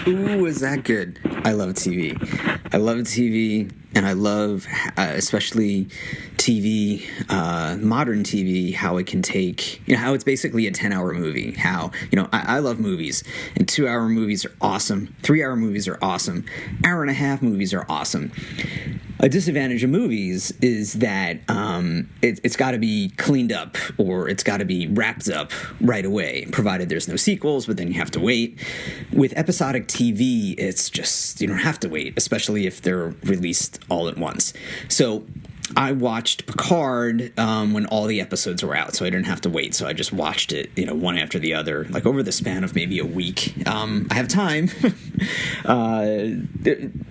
Ooh, is that good? I love TV. I love TV, and I love especially TV, modern TV, how it can take, how it's basically a 10-hour movie. How, I love movies, and 2-hour movies are awesome. 3-hour movies are awesome. Hour and a half movies are awesome. A disadvantage of movies is that it's got to be cleaned up, or it's got to be wrapped up right away, provided there's no sequels, but then you have to wait. With episodic TV, it's just, you don't have to wait, especially if they're released all at once. So I watched Picard when all the episodes were out, so I didn't have to wait. So I just watched it, one after the other, like over the span of maybe a week. I have time,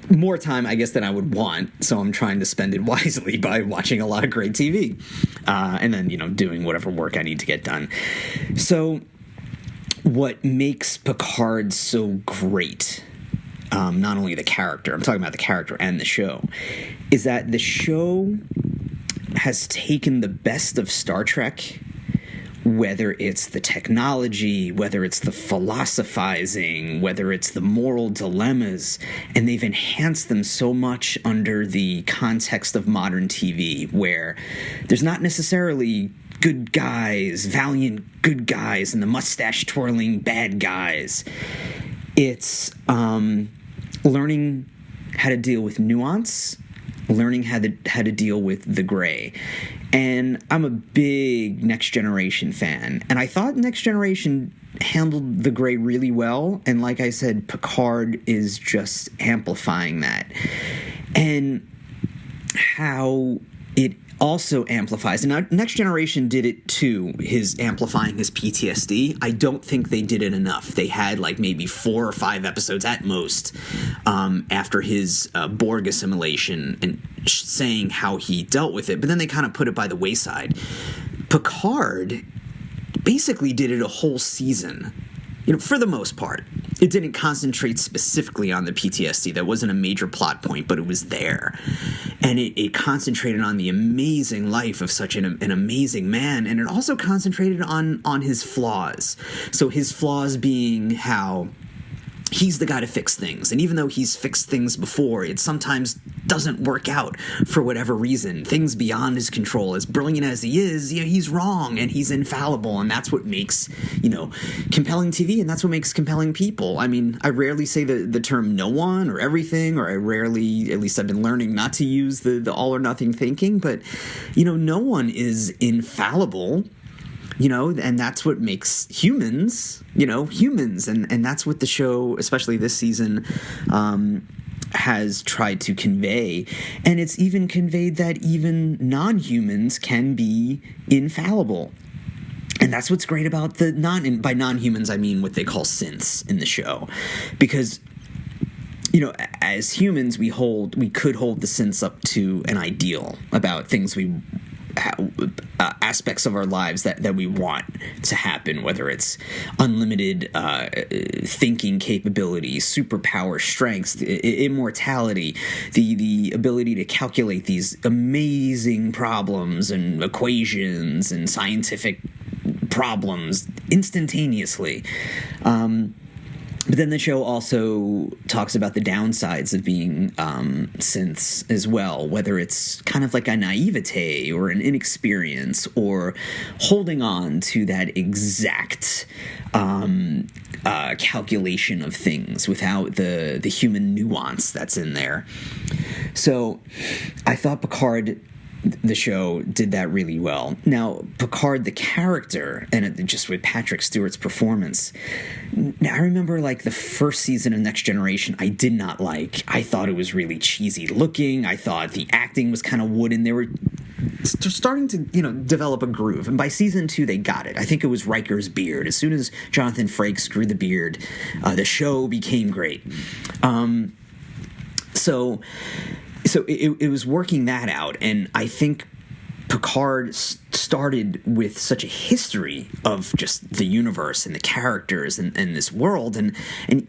more time, I guess, than I would want. So I'm trying to spend it wisely by watching a lot of great TV, and then doing whatever work I need to get done. So what makes Picard so great? Not only the character, I'm talking about the character and the show, is that the show has taken the best of Star Trek, whether it's the technology, whether it's the philosophizing, whether it's the moral dilemmas, and they've enhanced them so much under the context of modern TV, where there's not necessarily good guys, valiant good guys, and the mustache-twirling bad guys. It's learning how to deal with nuance, learning how to deal with the gray. And I'm a big Next Generation fan, and I thought Next Generation handled the gray really well, and like I said, Picard is just amplifying that. And how it also amplifies, and Next Generation did it too, his amplifying his PTSD. I don't think they did it enough. They had like maybe 4 or 5 episodes at most after his Borg assimilation and saying how he dealt with it, but then they kind of put it by the wayside. Picard basically did it a whole season, for the most part. It didn't concentrate specifically on the PTSD. That wasn't a major plot point, but it was there. And it concentrated on the amazing life of such an amazing man, and it also concentrated on his flaws. So his flaws being how he's the guy to fix things, and even though he's fixed things before, it sometimes doesn't work out for whatever reason. Things beyond his control. As brilliant as he is, he's wrong and he's infallible, and that's what makes, compelling TV, and that's what makes compelling people. I mean, I rarely say the term no one or everything, or I rarely, at least I've been learning not to use the all or nothing thinking, but, no one is infallible. And that's what makes humans, humans. And that's what the show, especially this season, has tried to convey. And it's even conveyed that even non-humans can be infallible. And that's what's great about by non-humans, I mean what they call synths in the show. Because, as humans, we could hold the synths up to an ideal about things aspects of our lives that we want to happen, whether it's unlimited thinking capabilities, superpower strengths, immortality, the ability to calculate these amazing problems and equations and scientific problems instantaneously. But then the show also talks about the downsides of being synths as well, whether it's kind of like a naivete or an inexperience or holding on to that exact calculation of things without the human nuance that's in there. So I thought Picard, the show, did that really well. Now, Picard, the character, and just with Patrick Stewart's performance, now, I remember, like, the first season of Next Generation, I did not like. I thought it was really cheesy looking. I thought the acting was kind of wooden. They were starting to, develop a groove. And by season 2, they got it. I think it was Riker's beard. As soon as Jonathan Frakes grew the beard, the show became great. So it was working that out, and I think Picard started with such a history of just the universe and the characters and this world. And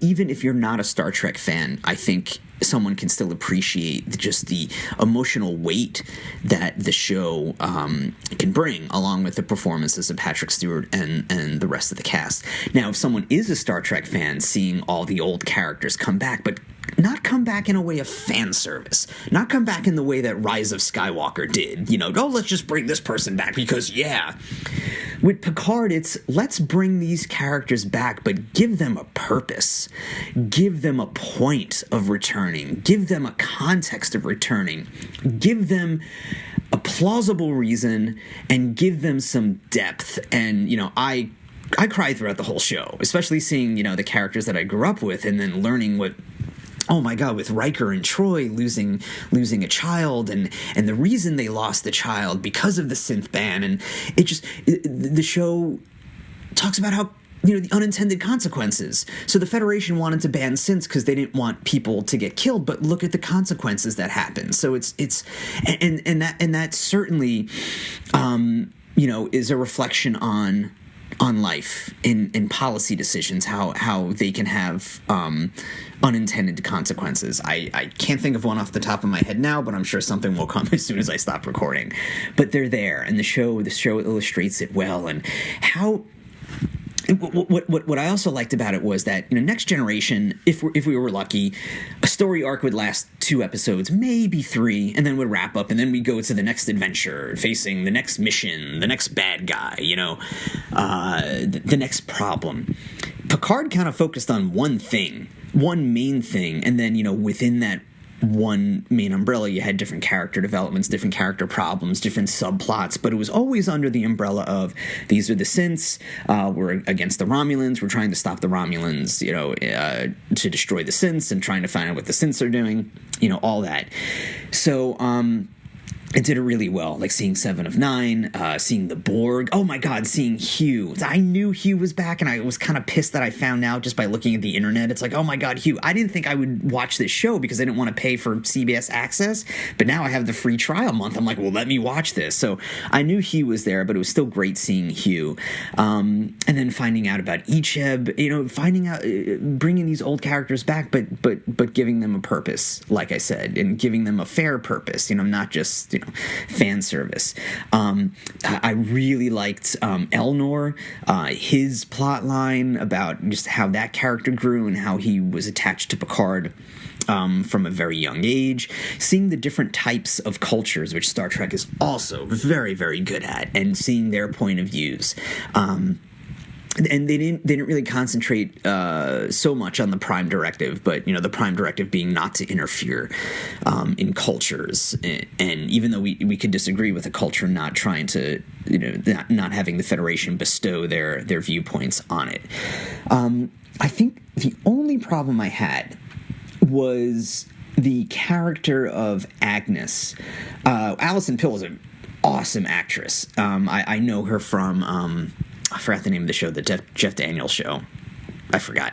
even if you're not a Star Trek fan, I think someone can still appreciate just the emotional weight that the show can bring, along with the performances of Patrick Stewart and the rest of the cast. Now, if someone is a Star Trek fan, seeing all the old characters come back, but not come back in a way of fan service, not come back in the way that Rise of Skywalker did, let's just bring this person back because, yeah. With Picard, it's let's bring these characters back, but give them a purpose. Give them a point of returning. Give them a context of returning. Give them a plausible reason and give them some depth. And, I cried throughout the whole show, especially seeing, the characters that I grew up with and then learning what, oh my God, with Riker and Troy losing a child and the reason they lost the child because of the synth ban. And the show talks about how, the unintended consequences. So the Federation wanted to ban synths because they didn't want people to get killed, but look at the consequences that happened. So it's that certainly, is a reflection on life in policy decisions, how they can have unintended consequences. I can't think of one off the top of my head now, but I'm sure something will come as soon as I stop recording. But they're there, and the show illustrates it well, and how. What I also liked about it was that Next Generation, if we were lucky, a story arc would last 2 episodes, maybe 3, and then would wrap up, and then we go to the next adventure, facing the next mission, the next bad guy, the next problem. Picard kind of focused on one main thing, and then within that one main umbrella, you had different character developments, different character problems, different subplots, but it was always under the umbrella of these are the synths, we're against the Romulans, we're trying to stop the Romulans, to destroy the synths and trying to find out what the synths are doing, all that. So, it did it really well, like seeing 7 of 9, seeing the Borg. Oh my God, seeing Hugh. I knew Hugh was back, and I was kind of pissed that I found out just by looking at the internet. It's like, oh my God, Hugh. I didn't think I would watch this show because I didn't want to pay for CBS Access, but now I have the free trial month. I'm like, well, let me watch this. So I knew Hugh was there, but it was still great seeing Hugh. And then finding out about Icheb, finding out, bringing these old characters back, but giving them a purpose, like I said, and giving them a fair purpose, not just, fan service. I really liked Elnor, his plot line about just how that character grew and how he was attached to Picard from a very young age. Seeing the different types of cultures, which Star Trek is also very, very good at, and seeing their point of views. And they didn't really concentrate so much on the Prime Directive, but the Prime Directive being not to interfere in cultures, and even though we could disagree with a culture not trying to, not having the Federation bestow their viewpoints on it. I think the only problem I had was the character of Agnes. Alison Pill is an awesome actress. I know her from. I forgot the name of the show, the Jeff Daniels show. I forgot.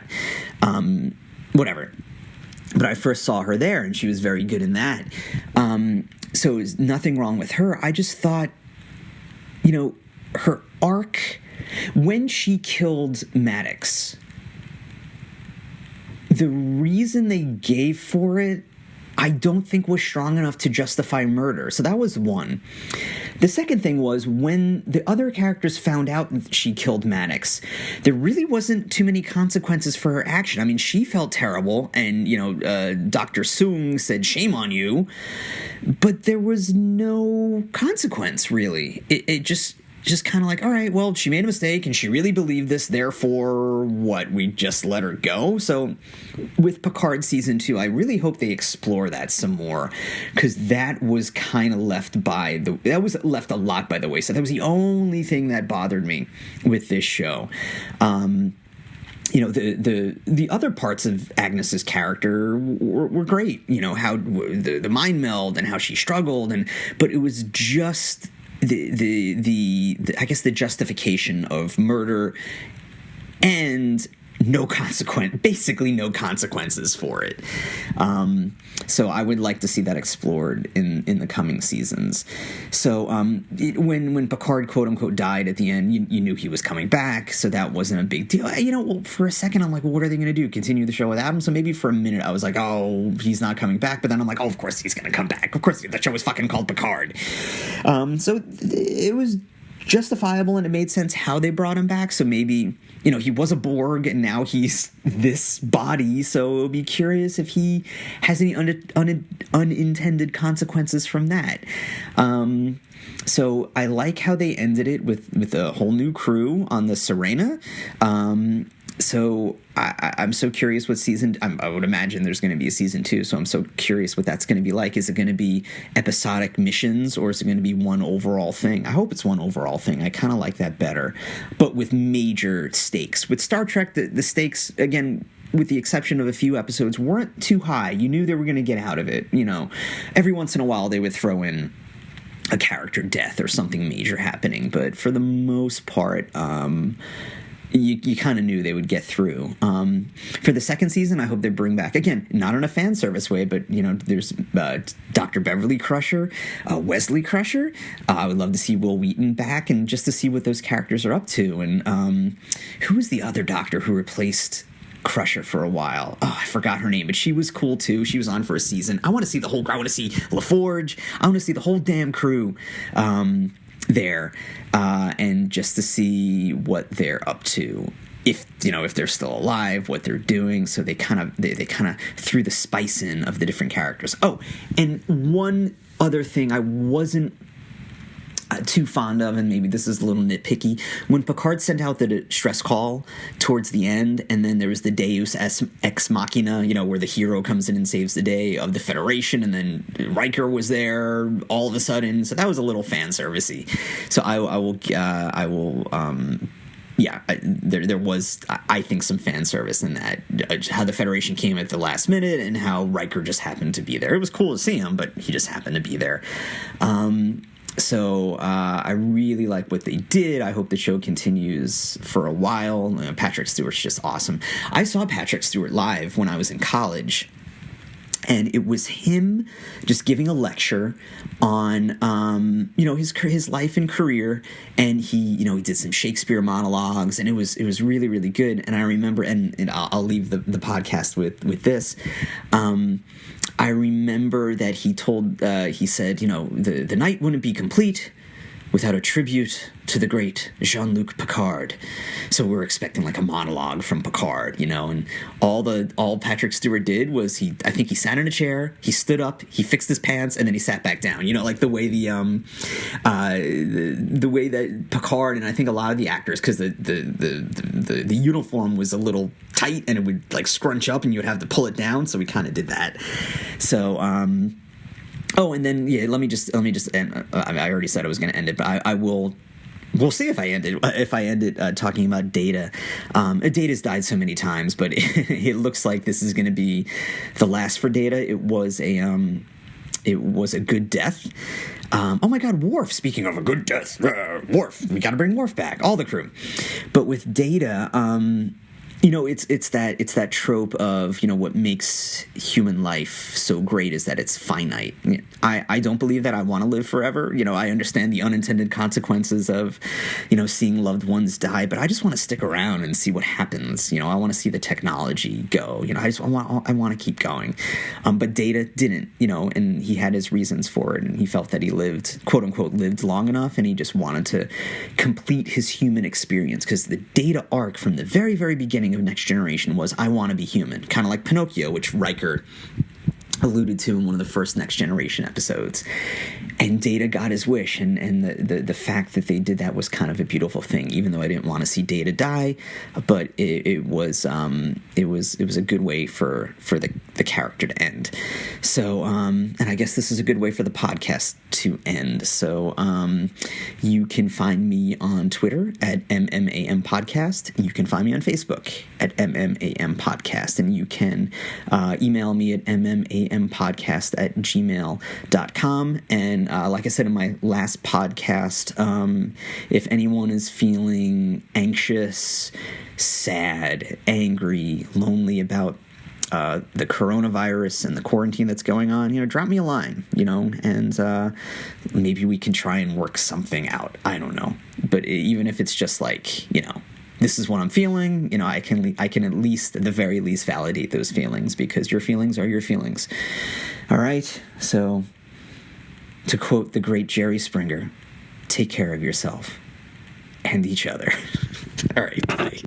Whatever. But I first saw her there, and she was very good in that. So there's nothing wrong with her. I just thought, her arc, when she killed Maddox, the reason they gave for it, I don't think was strong enough to justify murder. So that was one. The second thing was when the other characters found out that she killed Maddox, there really wasn't too many consequences for her action. I mean, she felt terrible, and, Dr. Soong said, shame on you, but there was no consequence, really. It just kind of like, all right, well, she made a mistake and she really believed this, therefore, we just let her go? So with Picard Season 2, I really hope they explore that some more, because that was kind of left a lot by the way. So that was the only thing that bothered me with this show. The other parts of Agnes's character were great. How the mind meld and how she struggled, but it was just the I guess the justification of murder and basically no consequences for it. So I would like to see that explored in the coming seasons. So when Picard quote unquote died at the end, you knew he was coming back, so that wasn't a big deal. Well, for a second I'm like, well, what are they going to do? Continue the show without him? So maybe for a minute I was like, oh, he's not coming back. But then I'm like, oh, of course he's going to come back. Of course, the show was fucking called Picard. So it was justifiable, and it made sense how they brought him back. So maybe, he was a Borg and now he's this body, so it'll be curious if he has any unintended consequences from that. So I like how they ended it with a whole new crew on the Serena. So I'm so curious what season. I would imagine there's going to be a season 2. So I'm so curious what that's going to be like. Is it going to be episodic missions, or is it going to be one overall thing? I hope it's one overall thing. I kind of like that better, but with major stakes. With Star Trek, the stakes, again, with the exception of a few episodes, weren't too high. You knew they were going to get out of it. Every once in a while they would throw in a character death or something major happening, but for the most part, you kind of knew they would get through. For the second season, I hope they bring back, again, not in a fan service way, but, there's Dr. Beverly Crusher, Wesley Crusher. I would love to see Will Wheaton back, and just to see what those characters are up to. And who was the other doctor who replaced Crusher for a while? Oh, I forgot her name, but she was cool too. She was on for a season. I want to see the whole crew. I want to see LaForge. I want to see the whole damn crew there, and just to see what they're up to, if they're still alive, what they're doing. So they kind of threw the spice in of the different characters. Oh, and one other thing I wasn't too fond of, and maybe this is a little nitpicky, when Picard sent out the distress call towards the end, and then there was the Deus Ex Machina, where the hero comes in and saves the day of the Federation, and then Riker was there all of a sudden, so that was a little fan servicey. So there was, I think, some fan service in that, how the Federation came at the last minute and how Riker just happened to be there. It was cool to see him, but he just happened to be there. So I really like what they did. I hope the show continues for a while. Patrick Stewart's just awesome. I saw Patrick Stewart live when I was in college, and it was him just giving a lecture on his life and career, and he did some Shakespeare monologues, and it was really, really good. And I remember, and I'll leave the podcast with this. I remember that he said, the night wouldn't be complete without a tribute to the great Jean-Luc Picard. So we're expecting like a monologue from Picard, and all Patrick Stewart did was I think he sat in a chair, he stood up, he fixed his pants, and then he sat back down. Like the way the way that Picard, and I think a lot of the actors, because the uniform was a little tight and it would like scrunch up and you would have to pull it down, so we kind of did that. So oh, and then let me just end. I already said I was going to end it, but we'll see if I end it talking about Data. Data's died so many times, but it looks like this is going to be the last for Data. It was a good death. Oh my God, Worf! Speaking of a good death, Worf. We got to bring Worf back. All the crew, but with Data, it's that trope of, what makes human life so great is that it's finite. I don't believe that I want to live forever. I understand the unintended consequences of, seeing loved ones die, but I just want to stick around and see what happens. I want to see the technology go. I want to keep going. But Data didn't, and he had his reasons for it, and he felt that he lived, quote unquote, lived long enough, and he just wanted to complete his human experience, because the Data arc from the very, very beginning of Next Generation was, I want to be human, kind of like Pinocchio, which Riker alluded to in one of the first Next Generation episodes. And Data got his wish, and the fact that they did that was kind of a beautiful thing, even though I didn't want to see Data die, but it was a good way for the character to end. So and I guess this is a good way for the podcast to end. So you can find me on Twitter at MMAM Podcast. You can find me on Facebook at MMAM Podcast, and you can email me at mmampodcast@gmail.com, and like I said in my last podcast, if anyone is feeling anxious, sad, angry, lonely about the coronavirus and the quarantine that's going on, drop me a line, and maybe we can try and work something out. I don't know. But even if it's just like, this is what I'm feeling, I can at least, at the very least, validate those feelings, because your feelings are your feelings. All right? So, to quote the great Jerry Springer, take care of yourself and each other. All right, bye.